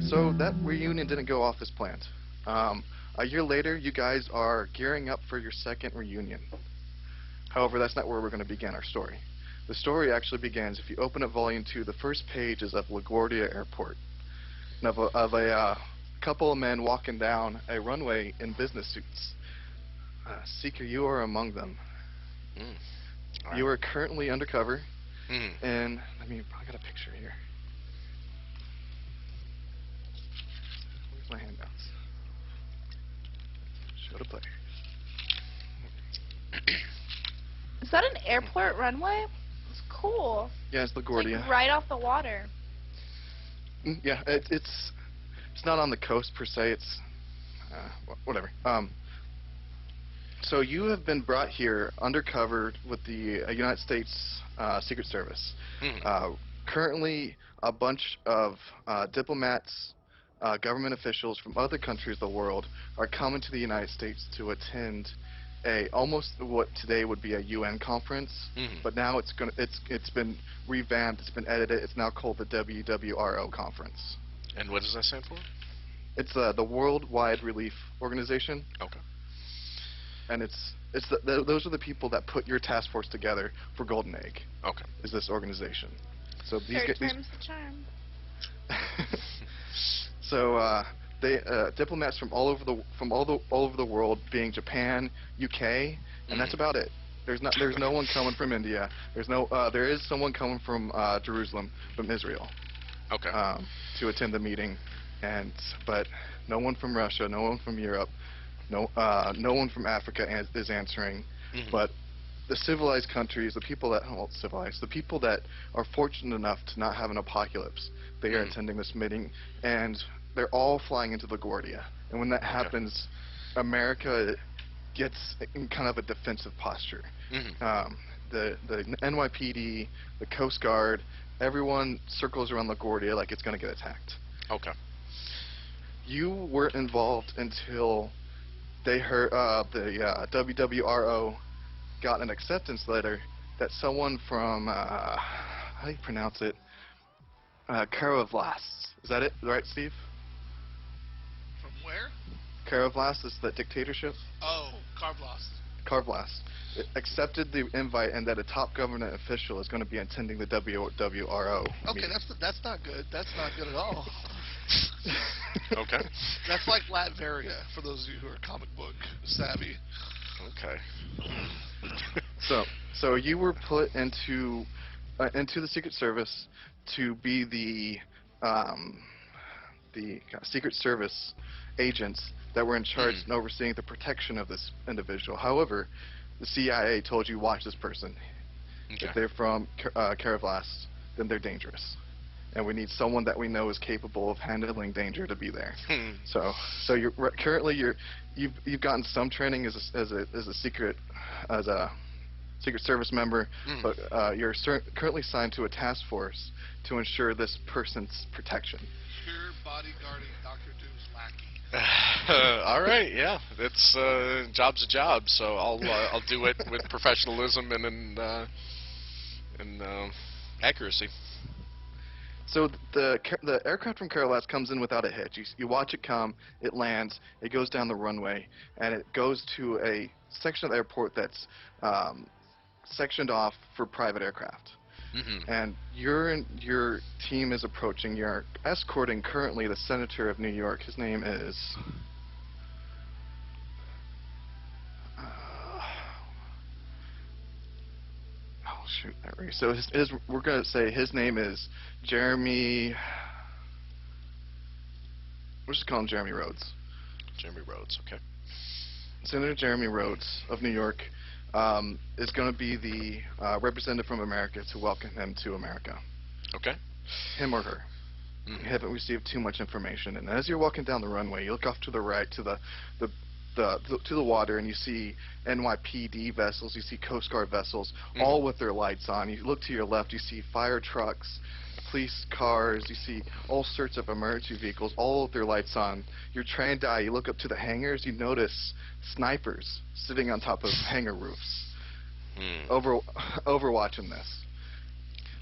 So that reunion didn't go off as planned. A year later, you guys are gearing up for your second reunion. However, that's not where we're going to begin our story. The story actually begins if you open up Volume 2. The first page is of LaGuardia Airport, and of a couple of men walking down a runway in business suits. Seeker, you are among them. Mm. You are currently undercover, Mm. and I got a picture here. Where's my handouts? Show to player. Is that an airport runway? It's cool. Yeah, it's It's LaGuardia. like right off the water. Yeah, it's not on the coast per se. It's whatever. So you have been brought here undercover with the United States Secret Service. Mm. Currently, a bunch of diplomats, government officials from other countries of the world are coming to the United States to attend a almost what today would be a UN conference, Mhm. but now it's been revamped, it's been edited. It's now called the WWRO conference. And what does that stand for? It's the Worldwide Relief Organization, Okay. and those are the people that put your task force together for Golden Egg. Okay. Is this organization? So Third time's the charm. so they diplomats from all over the world, being Japan, UK, and that's Mhm. about it. There's no one coming from India. There is someone coming from Jerusalem, from Israel, Okay. to attend the meeting, but no one from Russia, no one from Europe, no one from Africa is answering. Mhm. But the civilized countries, the people that are fortunate enough to not have an apocalypse, they are Mhm. attending this meeting, and they're all flying into LaGuardia. And when that Okay. happens, America gets in kind of a defensive posture. Mhm. The NYPD, the Coast Guard, everyone circles around LaGuardia like it's going to get attacked. Okay. You weren't involved until they heard the WWRO got an acceptance letter that someone from how do you pronounce it? Karavlas. Is that it? Right, Steve? From where? Karavlas is the dictatorship. Oh, Carblast. Karvlas accepted the invite, and that a top government official is going to be attending the WWRO Okay, meeting. that's not good. That's not good at all. Okay. That's like Latveria for those of you who are comic book savvy. Okay. So you were put into the Secret Service to be the Secret Service agents that were in charge Mhm. and overseeing the protection of this individual. However, the CIA told you, watch this person. Okay. If they're from Karavlas, then they're dangerous, and we need someone that we know is capable of handling danger to be there. Hmm. So you've gotten some training as a secret Service member, Mhm. but you're currently signed to a task force to ensure this person's protection. Pure bodyguarding Dr. Doom's lackey. All right, yeah, it's job's a job, so I'll do it with professionalism and accuracy. So the aircraft from Karavlas comes in without a hitch. You watch it come, it lands, it goes down the runway, and it goes to a section of the airport that's sectioned off for private aircraft. Mhm. And your team is approaching. You're escorting currently the Senator of New York. His name is. Oh shoot! So we're gonna say his name is Jeremy. We'll just call him Jeremy Rhodes. Jeremy Rhodes. Okay. Senator Jeremy Rhodes of New York is going to be the representative from America to welcome him to America. Okay. Him or her. Mhm. We haven't received too much information. And as you're walking down the runway, you look off to the right to the water, and you see NYPD vessels, you see Coast Guard vessels, all with their lights on. You look to your left, you see fire trucks, police cars, you see all sorts of emergency vehicles, all with their lights on. You're trained to you look up to the hangars, you notice snipers sitting on top of hangar roofs, Hmm. overwatching this.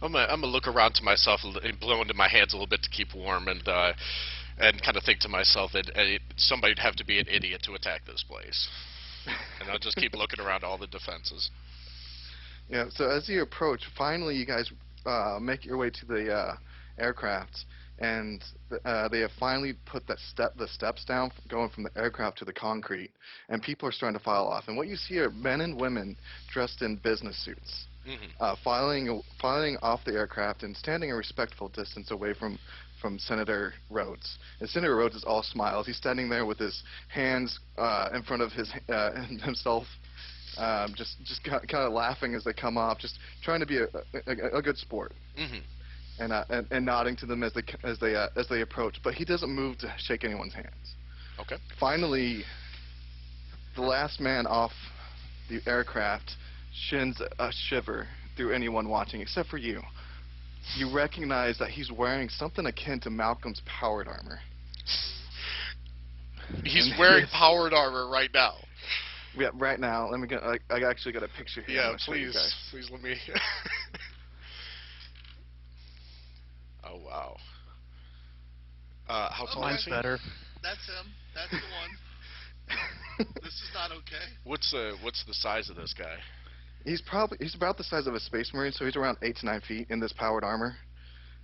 I'm gonna look around to myself and blow into my hands a little bit to keep warm, and kind of think to myself that somebody'd have to be an idiot to attack this place. And I'll just keep looking around all the defenses. Yeah. So as you approach, finally, you guys make your way to the aircraft, and they have finally put the steps down, going from the aircraft to the concrete, and people are starting to file off. And what you see are men and women dressed in business suits, filing off the aircraft and standing a respectful distance away from Senator Rhodes. And Senator Rhodes is all smiles. He's standing there with his hands in front of himself, just kind of laughing as they come off, just trying to be a good sport. And nodding to them as they approach, but he doesn't move to shake anyone's hands. Okay. Finally, the last man off the aircraft shins a shiver through anyone watching, except for you. You recognize that he's wearing something akin to Malcolm's powered armor. He's wearing powered armor right now. Yeah, right now. Let me get. I actually got a picture here. Yeah, please let me. Oh wow. How tall is he? Better. That's him. That's the one. This is not okay. What's the size of this guy? He's about the size of a space marine, so he's around 8 to 9 feet in this powered armor.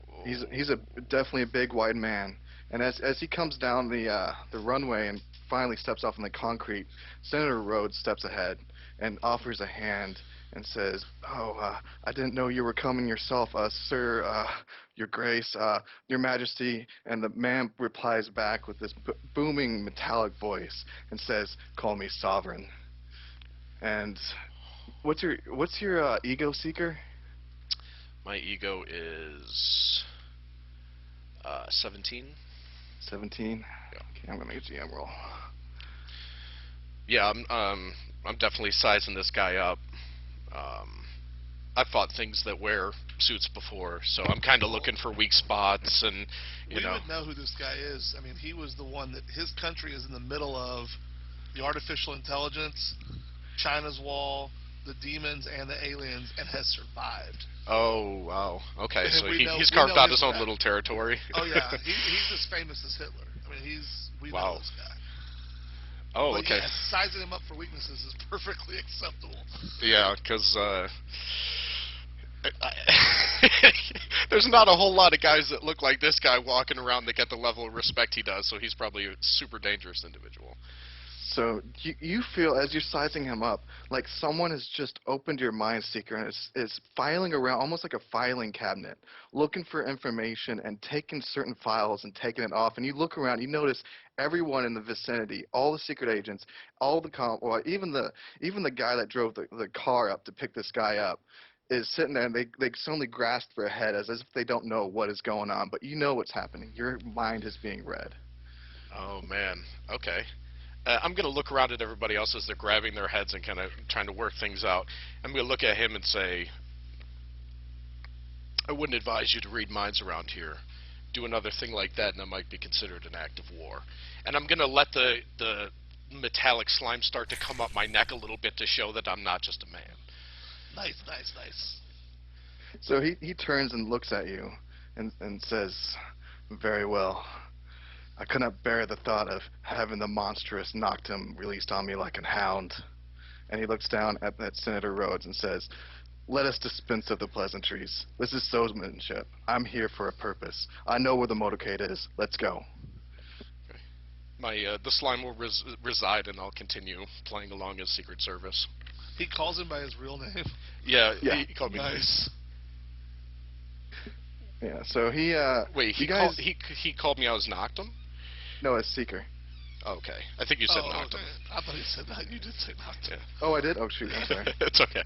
Whoa. He's definitely a big, wide man. And as he comes down the runway and finally steps off in the concrete, Senator Rhodes steps ahead and offers a hand and says, "Oh, I didn't know you were coming yourself, sir, your grace, your majesty." And the man replies back with this booming metallic voice and says, "Call me sovereign." And what's your ego, Seeker? My ego is 17. 17. Yeah. Okay, I'm gonna make a GM roll. Yeah, I'm definitely sizing this guy up. I've fought things that wear suits before, so I'm kind of looking for weak spots, and We would know who this guy is. I mean, he was the one that his country is in the middle of the artificial intelligence, China's wall, the demons, and the aliens, and has survived. Oh wow, okay, so We he's know carved out his his own back. little territory. Oh yeah, he's as famous as Hitler. I mean, we Wow. know this guy. Oh, But okay. yeah, sizing him up for weaknesses is perfectly acceptable. Yeah, because there's not a whole lot of guys that look like this guy walking around that get the level of respect he does, so he's probably a super dangerous individual. So you feel, as you're sizing him up, like someone has just opened your mind, Seeker, and is filing around, almost like a filing cabinet, looking for information and taking certain files and taking it off. And you look around, you notice everyone in the vicinity, all the secret agents, all the well, even the guy that drove the car up to pick this guy up, is sitting there, and they suddenly grasp their head as if they don't know what is going on. But you know what's happening. Your mind is being read. Oh man, okay. I'm going to look around at everybody else as they're grabbing their heads and kind of trying to work things out. I'm going to look at him and say, I wouldn't advise you to read minds around here. Do another thing like that, and that might be considered an act of war. And I'm going to let the metallic slime start to come up my neck a little bit to show that I'm not just a man. Nice, nice, nice. So he turns and looks at you and says, "Very well. I could not bear the thought of having the monstrous Noctum released on me like a hound." And he looks down at Senator Rhodes and says, "Let us dispense of the pleasantries. This is swordsmanship. I'm here for a purpose. I know where the motorcade is. Let's go." Okay. The slime will reside, and I'll continue playing along as Secret Service. He calls him by his real name. Yeah. Yeah. He called me. Nice. Yeah. So he Wait, you guys he called me. I was Noctum. no, it's Seeker. Okay. I think you said Noctum. Okay. I thought you said that. You did say Noctum. Yeah. Oh, I did. Oh shoot. I'm sorry. It's okay.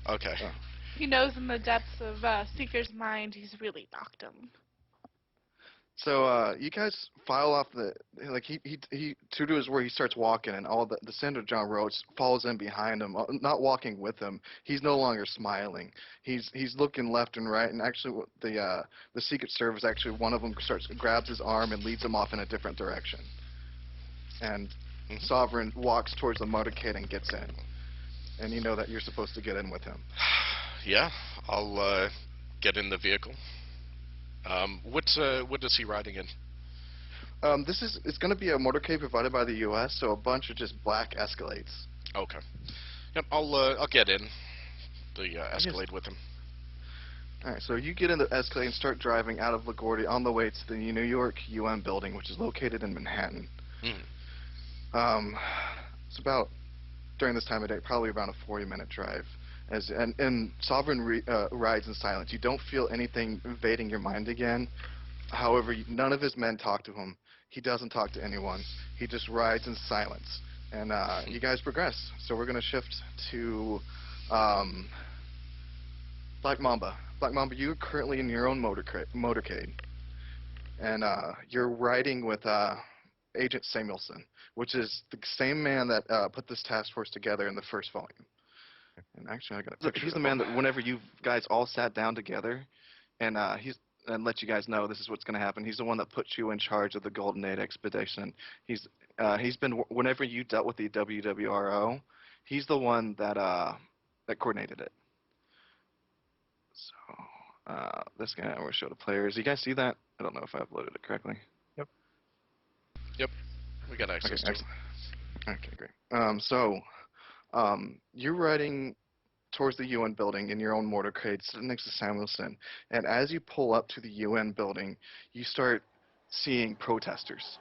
Okay. Oh. He knows in the depths of Seeker's mind he's really knocked him. So you guys file off he true to his word, he starts walking, and all the Senator John Rhodes follows in behind him, not walking with him. He's no longer smiling. He's looking left and right, and actually the Secret Service, actually one of them grabs his arm and leads him off in a different direction. And Sovereign walks towards the motorcade and gets in, and you know that you're supposed to get in with him. Yeah, I'll get in the vehicle. What is he riding in? This is it's going to be a motorcade provided by the U.S., so a bunch of just black Escalades. Okay. Yep, I'll get in the Yes. Escalade with him. All right, so you get in the Escalade and start driving out of LaGuardia on the way to the New York UN building, which is located in Manhattan. Mm. It's about, during this time of day, probably around a 40-minute drive. And Sovereign rides in silence. You don't feel anything invading your mind again. However, none of his men talk to him. He doesn't talk to anyone. He just rides in silence. And you guys progress. So we're going to shift to Black Mamba. Black Mamba, you're currently in your own motorcade. And you're riding with Agent Samuelson, which is the same man that put this task force together in the first volume. And actually, I got a picture. He's the man that whenever you guys all sat down together, and let you guys know this is what's going to happen. He's the one that put you in charge of the Golden Age expedition. He's been whenever you dealt with the WWRO, he's the one that coordinated it. So this guy will show the players. You guys see that? I don't know if I uploaded it correctly. Yep. We got access to it. Okay, great. You're riding towards the UN building in your own motorcade, sitting next to Samuelson, and as you pull up to the UN building, you start seeing protesters.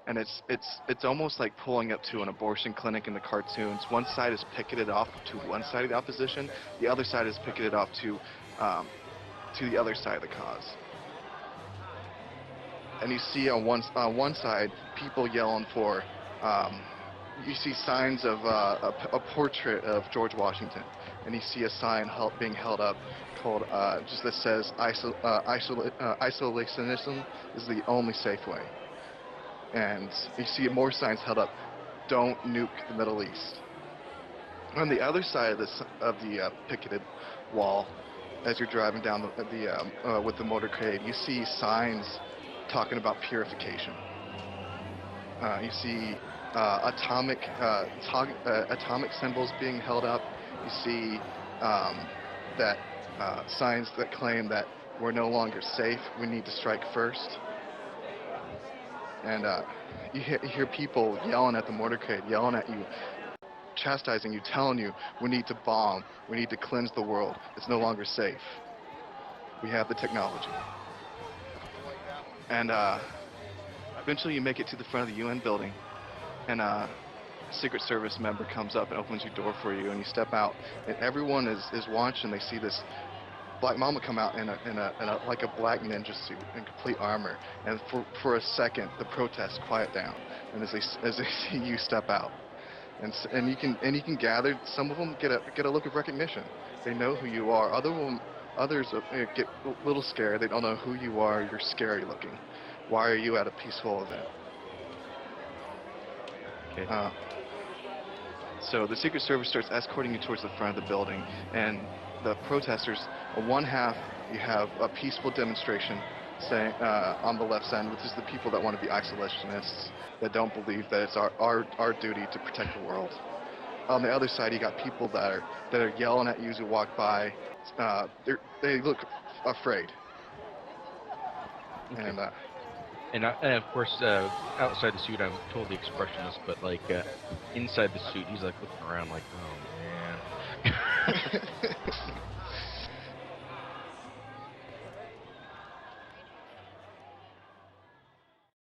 And it's almost like pulling up to an abortion clinic in the cartoons. One side is picketed off to one side of the opposition, the other side is picketed off to the other side of the cause. And you see on one side people yelling for. You see signs of a portrait of George Washington, and you see a sign being held up called just that says isolationism is the only safe way. And you see more signs held up, don't nuke the Middle East. On the other side of the picketed wall, as you're driving down with the motorcade, you see signs talking about purification. You see atomic symbols being held up. You see that signs that claim that we're no longer safe. We need to strike first. And you hear people yelling at the motorcade, yelling at you, chastising you, telling you we need to bomb. We need to cleanse the world. It's no longer safe. We have the technology. And eventually you make it to the front of the UN building. And a Secret Service member comes up and opens your door for you, and you step out, and everyone is watching. They see this Black Mama come out in a like a black ninja suit in complete armor, and for a second the protests quiet down, and as they see you step out, and you can gather, some of them get a look of recognition. They know who you are. Others get a little scared. They don't know who you are. You're scary looking. Why are you at a peaceful event? Okay. So the Secret Service starts escorting you towards the front of the building, and the protesters, on one half, you have a peaceful demonstration saying, on the left side, which is the people that want to be isolationists, that don't believe that it's our duty to protect the world. On the other side, you got people that are yelling at you as you walk by. They look afraid. Okay. And And of course, outside the suit, I'm totally expressionless, but like inside the suit, he's like looking around like, oh man.